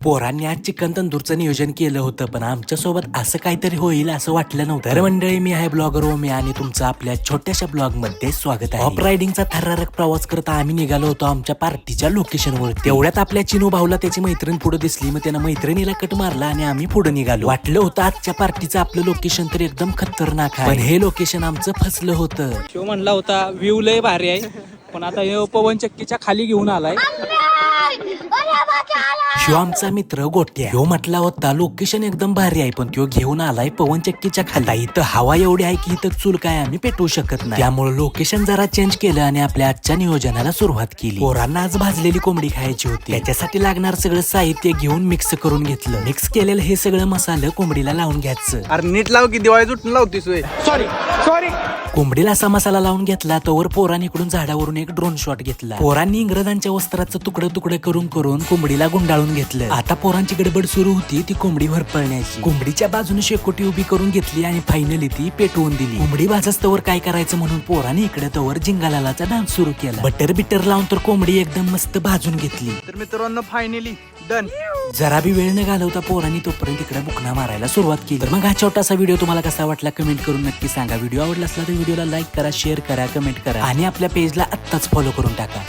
पोरांनी आज चिकन तंदूरचं नियोजन केलं होतं, पण आमच्या सोबत असं काहीतरी होईल असं वाटलं नव्हतं. तर मंडळी, मी आहे ब्लॉगर ओमी आणि तुमचं आपल्या छोट्याशा ब्लॉग मध्ये स्वागत आहे. हॉप रायडिंगचा थरारक प्रवास करता आम्ही निघालो होतो आमच्या पार्टीच्या लोकेशनवर. तेवढ्यात आपल्या चिनू भाऊला त्याची मैत्रीण पुढे दिसली. मग त्यानं मैत्रिणीला कट मारला आणि आम्ही पुढे निघालो. वाटलं होतं आजच्या पार्टीचं आपलं लोकेशन तर एकदम खतरनाक आहे, पण हे लोकेशन आमचं फसलं होतं. शिव म्हणला होता व्ह्यू लय भारी आहे, पण आता हे पवन चक्कीच्या खाली घेऊन आलाय. शिव आमचा मित्र गोट्या, ह्यो म्हटला होता लोकेशन एकदम भारी आहे, पण तो घेऊन आलाय पवन चक्कीच्या खाली. इथं हवा एवढी आहे की इथं चूल काय आम्ही पेटवू शकत नाही. त्यामुळे लोकेशन जरा चेंज केलं आणि आपल्या आजच्या नियोजनाला सुरुवात केली. पोरांना आज भाजलेली कोंबडी खायची होती. त्याच्यासाठी लागणार सगळं साहित्य घेऊन मिक्स करून घेतलं. मिक्स केलेलं हे सगळं मसाला कोंबडीला लावून घ्यायचं. अरे नीट लाव की दिवाळी उठून लावतीस. Sorry sorry. कोंबडीला असा मसाला लावून घेतला, तोवर पोरांनी इकडून झाडावरून एक ड्रोन शॉट घेतला. पोरांनी इंग्रजांच्या वस्त्राचं तुकडं तुकडं करून कोंबडीला गुंडाळून घेतलं. आता पोरांची गडबड सुरू होती ती कोंबडी भरपळण्याची. कोंबडीच्या बाजूने शेकोटी उभी करून घेतली आणि फायनली ती पेटवून दिली. कोंबडी भाजस्तवर काय करायचं म्हणून पोरांनी इकडे तवर जिंगालाचा डान्स सुरू केला. बटर बिटर लावून तर कोंबडी एकदम मस्त भाजून घेतली. तर मित्रांनो फायनली डन. जरा बी वेळ न घालवता पोरांनी तोपर्यंत इकडे बुकना मारायला सुरुवात केली. तर मग हा छोटासा व्हिडिओ तुम्हाला कसा वाटला कमेंट करून नक्की सांगा. व्हिडिओ आवडला असला तर व्हिडिओला लाईक करा, शेअर करा, कमेंट करा आणि आपल्या पेजला आत्ताच फॉलो करून टाका.